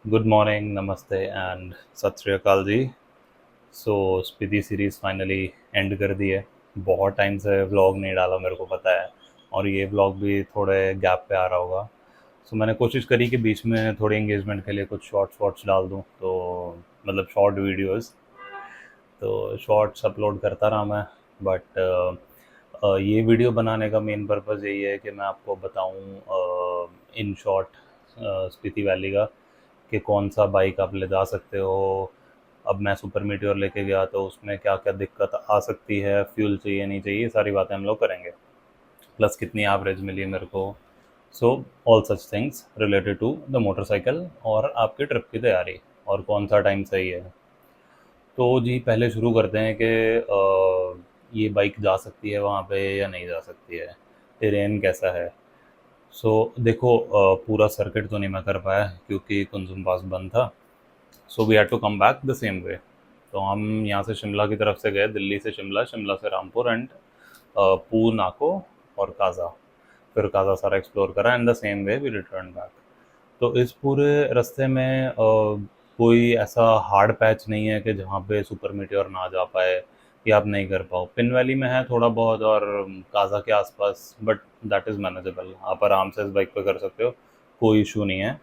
Good morning, नमस्ते and सत श्री अकाल जी। सो स्पीति सीरीज़ फाइनली एंड कर दी है। बहुत टाइम से व्लॉग नहीं डाला, मेरे को पता है, और ये व्लॉग भी थोड़े गैप पे आ रहा होगा। सो मैंने कोशिश करी कि बीच में थोड़ी एंगेजमेंट के लिए कुछ शॉर्ट्स वॉर्ट्स डाल दूँ, तो मतलब शॉर्ट वीडियोस। तो शॉर्ट्स अपलोड करता रहा मैं। बट ये वीडियो बनाने का मेन पर्पज़ यही है कि मैं आपको बताऊँ इन शॉर्ट स्पीति वैली का कि कौन सा बाइक आप ले जा सकते हो। अब मैं सुपर मीटियोर लेके गया तो उसमें क्या क्या दिक्कत आ सकती है, फ्यूल चाहिए नहीं चाहिए, ये सारी बातें हम लोग करेंगे। प्लस कितनी एवरेज मिली मेरे को। So all such things related to the motorcycle और आपकी ट्रिप की तैयारी, और कौन सा टाइम सही है। तो जी पहले शुरू करते हैं कि ये बाइक जा सकती है वहाँ पे या नहीं जा सकती है, टेरेन कैसा है। सो देखो, पूरा सर्किट तो नहीं मैं कर पाया क्योंकि कुंजुम पास बंद था। So we had to come back the same way. तो हम यहाँ से शिमला की तरफ से गए, दिल्ली से शिमला, शिमला से रामपुर एंड पूर नाको और काजा। फिर काजा सारा एक्सप्लोर करा and the same way we return back. तो इस पूरे रास्ते में कोई ऐसा हार्ड पैच नहीं है कि जहाँ पे सुपर मीटियोर ना जा पाए या आप नहीं कर पाओ। पिन वैली में है थोड़ा बहुत और काजा के आसपास, बट दैट इज़ मैनेजेबल, आप आराम से इस बाइक पे कर सकते हो, कोई इशू नहीं है।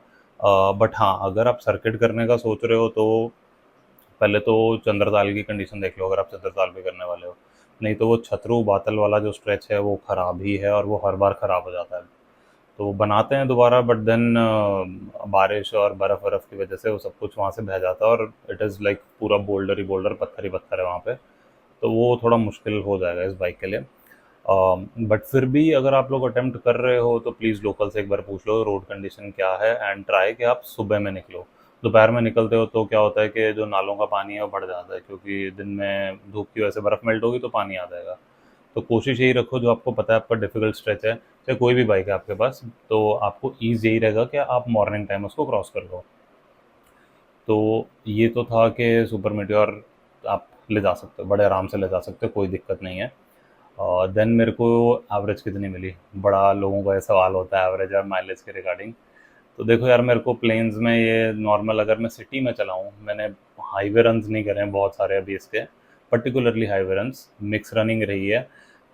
बट हाँ, अगर आप सर्किट करने का सोच रहे हो तो पहले तो चंद्रताल की कंडीशन देख लो, अगर आप चंद्रताल पे करने वाले हो। नहीं तो वो छतरू बातल वाला जो स्ट्रेच है वो ख़राब ही है, और वो हर बार ख़राब हो जाता है। तो वो बनाते हैं दोबारा, बट देन बारिश और बर्फ़ बर्फ़ की वजह से वो सब कुछ वहाँ से बह जाता है, और इट इज़ लाइक पूरा बोल्डर ही बोल्डर, पत्थर ही पत्थर है वहाँ पे। तो वो थोड़ा मुश्किल हो जाएगा इस बाइक के लिए। बट फिर भी अगर आप लोग अटेम्प्ट कर रहे हो तो प्लीज़ लोकल से एक बार पूछ लो रोड कंडीशन क्या है, एंड ट्राई कि आप सुबह में निकलो। दोपहर में निकलते हो तो क्या होता है कि जो नालों का पानी है वो बढ़ जाता है, क्योंकि दिन में धूप की वजह से बर्फ़ मेल्ट होगी तो पानी आ जाएगा। तो कोशिश यही रखो, जो आपको पता है आपका डिफ़िकल्ट स्ट्रेच है, चाहे कोई भी बाइक है आपके पास, तो आपको ईज़ यही रहेगा कि आप मॉर्निंग टाइम उसको क्रॉस कर लो। तो ये तो था कि सुपर मीटियोर आप ले जा सकते हो, बड़े आराम से ले जा सकते हो, कोई दिक्कत नहीं है। और देन मेरे को एवरेज कितनी मिली, बड़ा लोगों का ये सवाल होता है एवरेज और माइलेज के रिगार्डिंग। तो देखो यार, मेरे को प्लेन्स में ये नॉर्मल, अगर मैं सिटी में चलाऊँ, मैंने हाईवे रन्स नहीं करे हैं बहुत सारे अभी इसके, particularly highway runs, mix running रही है।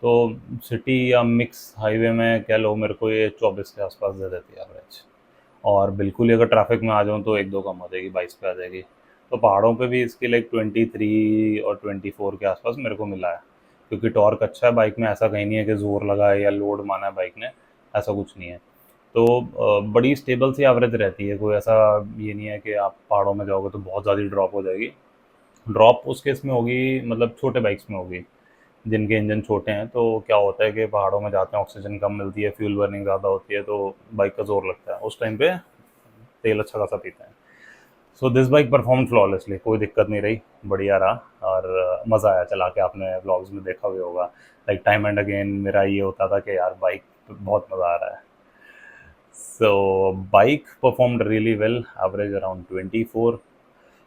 तो सिटी या मिक्स हाईवे में कह लो मेरे को ये 24 के आसपास दे देती है एवरेज। और बिल्कुल ही अगर ट्रैफिक में आ जाऊँ तो एक दो कम हो जाएगी, 22 पे आ जाएगी। तो पहाड़ों पे भी इसकी लाइक 23 और 24 के आसपास मेरे को मिला है, क्योंकि टॉर्क अच्छा है बाइक में, ऐसा कहीं नहीं है कि ज़ोर लगा है या लोड माना है बाइक ने, ऐसा कुछ नहीं है। तो बड़ी स्टेबल सी एवरेज रहती है, कोई ऐसा ये नहीं है कि आप पहाड़ों में जाओगे तो बहुत ज़्यादा ड्रॉप हो जाएगी। ड्रॉप उस केस में होगी, मतलब छोटे बाइक्स में होगी, जिनके इंजन छोटे हैं। तो क्या होता है कि पहाड़ों में जाते हैं, ऑक्सीजन कम मिलती है, फ्यूल बर्निंग ज़्यादा होती है, तो बाइक का जोर लगता है उस टाइम पे, तेल अच्छा खासा पीते हैं। So this bike perform flawlessly, कोई दिक्कत नहीं रही, बढ़िया रहा। और मज़ा आया चला के, आपने व्लॉग्स में देखा भी होगा। लाइक टाइम एंड अगेन मेरा ये होता था कि यार बाइक पे बहुत मज़ा आ रहा है। So bike performed really well, average around 24।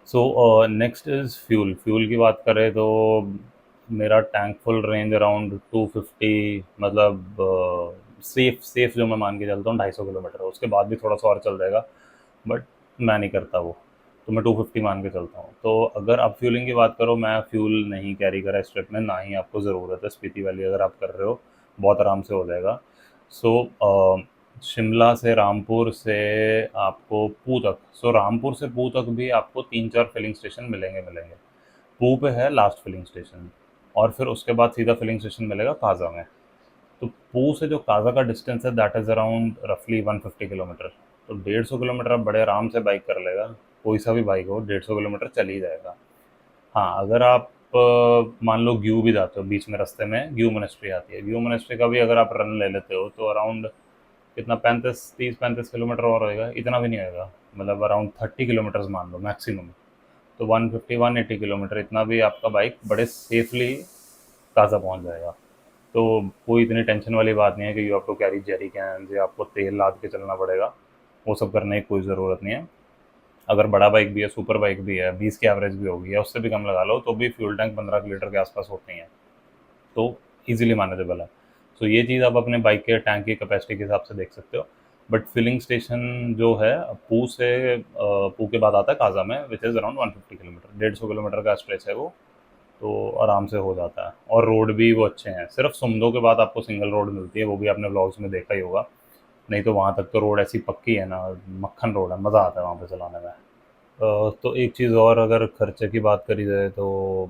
So next is fuel. Fuel की बात करें तो मेरा टैंक फुल रेंज अराउंड 250, मतलब सेफ सेफ जो मैं मान के चलता हूँ 250 किलोमीटर है, उसके बाद भी थोड़ा सा और चल जाएगा, बट मैं नहीं करता वो। तो मैं 250 मान के चलता हूँ। तो अगर आप फ्यूलिंग की बात करो, मैं फ्यूल नहीं कैरी करा इस ट्रिप में, ना ही आपको ज़रूरत है। स्पीति वैली अगर आप कर रहे हो, बहुत आराम से हो जाएगा। सो शिमला से रामपुर से आपको पू तक, सो रामपुर से पू तक भी आपको 3-4 फिलिंग स्टेशन मिलेंगे। पू पे है लास्ट फिलिंग स्टेशन, और फिर उसके बाद सीधा फिलिंग स्टेशन मिलेगा काजा में। तो पू से जो काजा का डिस्टेंस है दैट इज़ अराउंड रफली 150 किलोमीटर। तो 150 किलोमीटर आप बड़े आराम से बाइक कर लेगा, कोई सा भी बाइक हो 150 किलोमीटर चल ही जाएगा। हाँ, अगर आप मान लो ग्यू भी जाते हो, बीच में रास्ते में ग्यू मोनेस्ट्री आती है, ग्यू मोनेस्ट्री का भी अगर आप रन ले लेते हो तो अराउंड कितना, 35 30 35 किलोमीटर और होएगा, इतना भी नहीं होएगा, मतलब अराउंड 30 किलोमीटर्स मान लो मैक्सिमम। तो 150 180 किलोमीटर इतना भी आपका बाइक बड़े सेफली काजा पहुंच जाएगा। तो कोई इतनी टेंशन वाली बात नहीं है कि you have to carry jerry can या आपको तेल लाद के चलना पड़ेगा, वो सब करने की कोई ज़रूरत नहीं है। अगर बड़ा बाइक भी है, सुपर बाइक भी है, 20 की एवरेज भी होगी या उससे भी कम लगा लो, तो भी फ्यूल टैंक 15 लीटर के आसपास होते हैं। तो ईजिली मैनेजेबल है। तो ये चीज़ आप अपने बाइक के टैंक की कैपेसिटी के हिसाब से देख सकते हो। बट फिलिंग स्टेशन जो है पू से पू के बाद आता है काजा में, which is around 150 kilometre, 150 kilometre का स्ट्रेच है वो। तो आराम से हो जाता है, और रोड भी वो अच्छे हैं। सिर्फ सुमदो के बाद आपको सिंगल रोड मिलती है, वो भी आपने व्लॉग्स में देखा ही होगा। नहीं तो वहाँ तक तो रोड ऐसी पक्की है ना, मक्खन रोड है, मज़ा आता है वहाँ पे चलाने में। तो एक चीज़ और, अगर खर्चे की बात करी जाए तो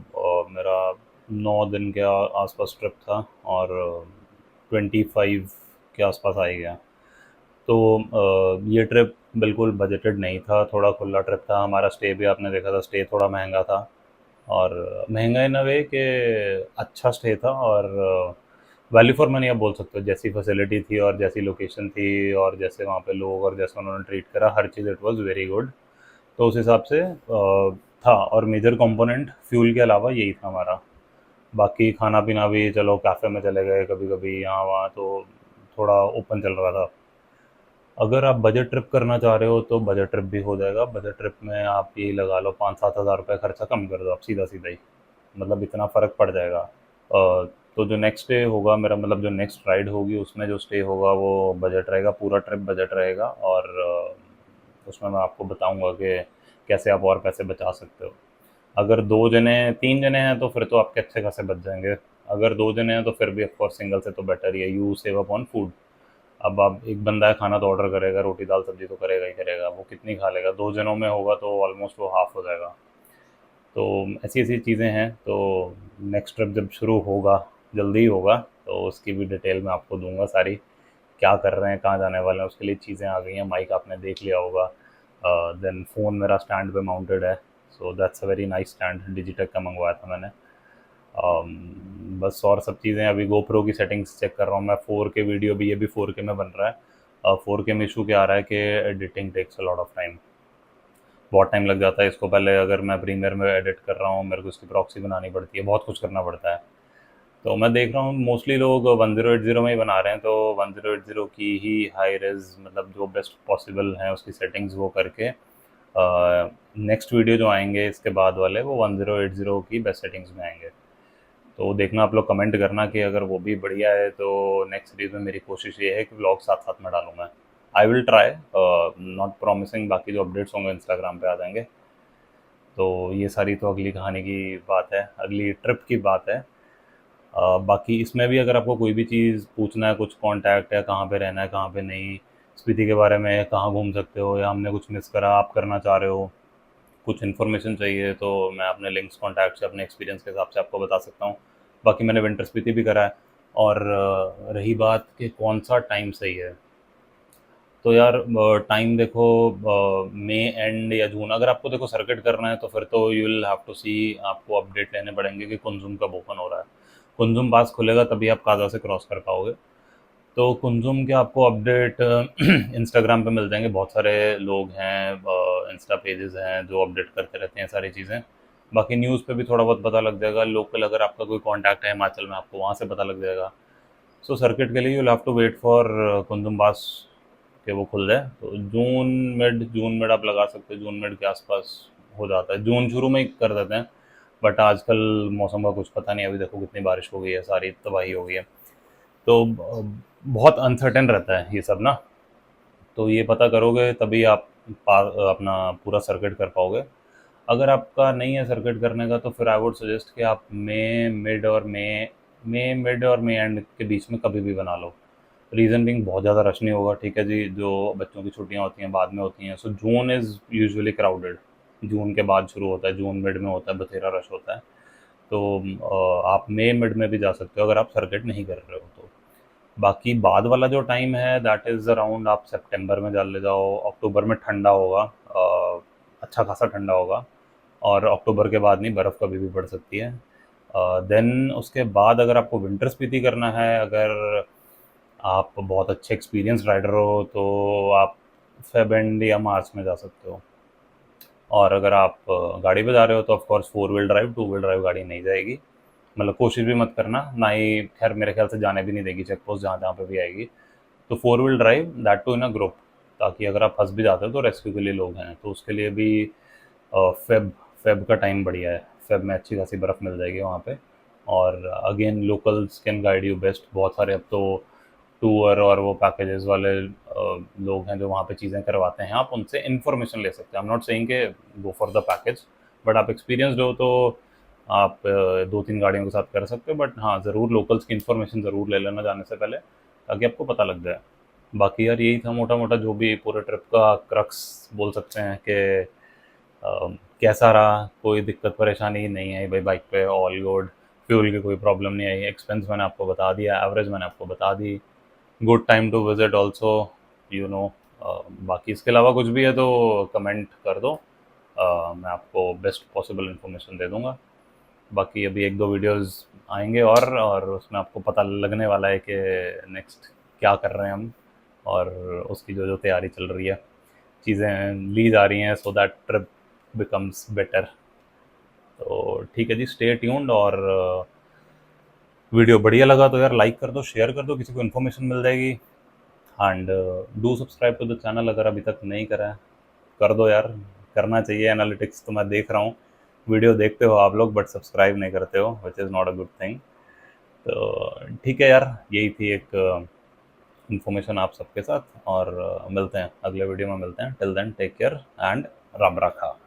मेरा 9 दिन के आसपास ट्रिप था, और 25 के आसपास आ ही गया। तो ये ट्रिप बिल्कुल बजटेड नहीं था, थोड़ा खुला ट्रिप था हमारा। स्टे भी आपने देखा था, स्टे थोड़ा महंगा था, और महंगा इन अ वे कि अच्छा स्टे था, और वैल्यू फॉर मनी आप बोल सकते हो। जैसी फैसिलिटी थी और जैसी लोकेशन थी और जैसे वहाँ पे लोग और जैसे उन्होंने ट्रीट करा, हर चीज़ इट वाज वेरी गुड। तो उस हिसाब से था। और मेजर कंपोनेंट फ्यूल के अलावा यही था हमारा। बाकी खाना पीना भी चलो कैफ़े में चले गए कभी कभी, यहाँ वहाँ तो थोड़ा ओपन चल रहा था। अगर आप बजट ट्रिप करना चाह रहे हो तो बजट ट्रिप भी हो जाएगा। बजट ट्रिप में आप यही लगा लो, 5-7 हज़ार रुपये खर्चा कम कर दो आप, सीधा सीधा ही, मतलब इतना फ़र्क पड़ जाएगा। तो जो नेक्स्ट डे होगा मेरा, मतलब जो नेक्स्ट राइड होगी उसमें जो स्टे होगा वो बजट रहेगा, पूरा ट्रिप बजट रहेगा। और उसमें मैं आपको बताऊंगा कि कैसे आप और पैसे बचा सकते हो। अगर 2 जने 3 जने हैं तो फिर तो आपके अच्छे खासे बच जाएंगे। अगर 2 जने हैं तो फिर भी ऑफकोर्स सिंगल से तो बेटर ही है, you save up on food. अब आप, एक बंदा है खाना तो ऑर्डर करेगा, रोटी दाल सब्जी तो करेगा ही करेगा, वो कितनी खा लेगा? 2 जनों में होगा तो ऑलमोस्ट वो हाफ हो जाएगा। तो ऐसी ऐसी चीज़ें हैं। तो नेक्स्ट ट्रिप जब शुरू होगा, जल्दी ही होगा, तो उसकी भी डिटेल मैं आपको दूंगा सारी। क्या कर रहे हैं, कहाँ जाने वाले हैं, उसके लिए चीज़ें आ गई हैं। माइक आपने देख लिया होगा। देन फ़ोन मेरा स्टैंड पे माउंटेड है, so that's a very nice stand, Digitek का मंगवाया था मैंने। बस और सब चीज़ें, अभी गोप्रो की सेटिंग्स चेक कर रहा हूँ मैं। 4K वीडियो भी, ये भी 4K में बन रहा है। 4K में इशू क्या आ रहा है कि editing takes a lot of time, बहुत टाइम लग जाता है इसको। पहले अगर मैं प्रीमियर में एडिट कर रहा हूँ, मेरे को इसकी प्रॉक्सी बनानी पड़ती है, बहुत कुछ करना पड़ता है। तो मैं देख रहा हूँ मोस्टली लोग 1080 में ही बना रहे हैं, तो 1080 की ही हाई रेज, मतलब जो बेस्ट पॉसिबल है उसकी सेटिंग्स वो करके नेक्स्ट वीडियो जो आएंगे इसके बाद वाले, वो 1080 की बेस्ट सेटिंग्स में आएंगे। तो देखना, आप लोग कमेंट करना कि अगर वो भी बढ़िया है तो नेक्स्ट सीरीज में मेरी कोशिश ये है कि व्लॉग साथ साथ में डालूँ मैं। I will try, not promising, बाकी जो अपडेट्स होंगे इंस्टाग्राम पे आ जाएंगे। तो ये सारी तो अगली कहानी की बात है, अगली ट्रिप की बात है। बाकी इसमें भी अगर आपको कोई भी चीज़ पूछना है, कुछ कांटेक्ट है, कहाँ पे रहना है कहाँ पे नहीं, स्पीति के बारे में, कहाँ घूम सकते हो, या हमने कुछ मिस करा आप करना चाह रहे हो, कुछ इन्फॉर्मेशन चाहिए, तो मैं अपने लिंक्स कॉन्टैक्ट से अपने एक्सपीरियंस के हिसाब से आपको बता सकता हूँ। बाकी मैंने विंटर स्पीति भी करा है। और रही बात कि कौन सा टाइम सही है, तो यार टाइम देखो, मई एंड या जून। अगर आपको देखो सर्किट करना है तो फिर तो यू विल हैव टू सी, आपको अपडेट लेने पड़ेंगे कि कुंजुम कब ओपन हो रहा है। कुंजुम पास खुलेगा तभी आप काजा से क्रॉस कर पाओगे। तो कुंजुम के आपको अपडेट इंस्टाग्राम पे मिल जाएंगे, बहुत सारे लोग हैं, इंस्टा पेजेस हैं जो अपडेट करते रहते हैं सारी चीज़ें। बाकी न्यूज़ पे भी थोड़ा बहुत पता लग जाएगा, लोकल अगर आपका कोई कांटेक्ट है हिमाचल में आपको वहाँ से पता लग जाएगा। सो सर्किट के लिए you have to wait for Kunzum pass कि वो खुल जाए। तो जून मिड आप लगा सकते हो, जून मिड के आसपास हो जाता है, जून शुरू में ही कर देते हैं। बट आजकल मौसम का कुछ पता नहीं, अभी देखो कितनी बारिश हो गई है, सारी तबाही हो गई है। तो बहुत अनसर्टेन रहता है ये सब ना। तो ये पता करोगे तभी आप अपना पूरा सर्किट कर पाओगे। अगर आपका नहीं है सर्किट करने का तो फिर आई वुड सजेस्ट कि आप मई एंड के बीच में कभी भी बना लो। रीज़न बिंग बहुत ज़्यादा रश नहीं होगा, ठीक है जी, जो बच्चों की छुट्टियां होती हैं बाद में होती हैं। सो जून इज़ यूजुअली क्राउडेड, जून के बाद शुरू होता है, जून मिड में होता है, बथेरा रश होता है। तो आप मई मिड में भी जा सकते हो अगर आप सर्किट नहीं कर रहे हो तो। बाकी बाद वाला जो टाइम है दैट इज़ अराउंड, आप सितंबर में चले जाओ, अक्टूबर में ठंडा होगा, अच्छा खासा ठंडा होगा। और अक्टूबर के बाद नहीं, बर्फ़ कभी भी पड़ सकती है। देन उसके बाद अगर आपको विंटर स्पीति करना है, अगर आप बहुत अच्छे एक्सपीरियंस राइडर हो तो आप फेब एंड या मार्च में जा सकते हो। और अगर आप गाड़ी पे जा रहे हो तो of course 4 wheel drive, 2 wheel drive गाड़ी नहीं जाएगी। मतलब कोशिश भी मत करना ना ही, खैर मेरे ख्याल से जाने भी नहीं देगी चेक पोस्ट जहाँ जहाँ पे भी आएगी। तो 4 wheel drive, that too in a group, ताकि अगर आप फंस भी जाते हो तो रेस्क्यू के लिए लोग हैं। तो उसके लिए भी फेब फेब का टाइम बढ़िया है। फेब में अच्छी खासी बर्फ़ मिल जाएगी वहाँ पे। और again locals can guide you best. बहुत सारे अब तो टूर और वो पैकेजेस वाले लोग हैं जो वहाँ पे चीज़ें करवाते हैं, आप उनसे इन्फॉर्मेशन ले सकते हैं। आई एम नॉट सेइंग के go for the package, but आप एक्सपीरियंसड हो तो आप 2-3 गाड़ियों के साथ कर सकते हो, बट हाँ, ज़रूर लोकल्स की इन्फॉर्मेशन ज़रूर ले लेना जाने से पहले, ताकि आपको पता लग जाए। बाकी यार यही था मोटा-मोटा जो भी पूरे ट्रिप का क्रक्स बोल सकते हैं कि कैसा रहा, कोई दिक्कत परेशानी नहीं आई भाई बाइक पे, ऑल गुड, फ्यूल की कोई प्रॉब्लम नहीं आई, एक्सपेंस मैंने आपको बता दिया, एवरेज मैंने आपको बता दी, good time to visit also, you know. बाकी इसके अलावा कुछ भी है तो कमेंट कर दो, मैं आपको बेस्ट पॉसिबल इन्फॉर्मेशन दे दूंगा। बाकी अभी एक दो वीडियोस आएंगे और उसमें आपको पता लगने वाला है कि नेक्स्ट क्या कर रहे हैं हम, और उसकी जो जो तैयारी चल रही है, चीज़ें ली जा रही हैं so that trip becomes better. तो ठीक है जी, स्टे ट्यून्ड, और वीडियो बढ़िया लगा तो यार लाइक कर दो, शेयर कर दो, किसी को इन्फॉर्मेशन मिल जाएगी। And do subscribe to the channel अगर अभी तक नहीं करा है, कर दो यार, करना चाहिए। एनालिटिक्स तो मैं देख रहा हूँ, वीडियो देखते हो आप लोग बट सब्सक्राइब नहीं करते हो, which is not a good thing. तो ठीक है यार, यही थी एक इन्फॉर्मेशन आप सबके साथ, और मिलते हैं अगले वीडियो में, मिलते हैं। Till then take care and Ram रखा।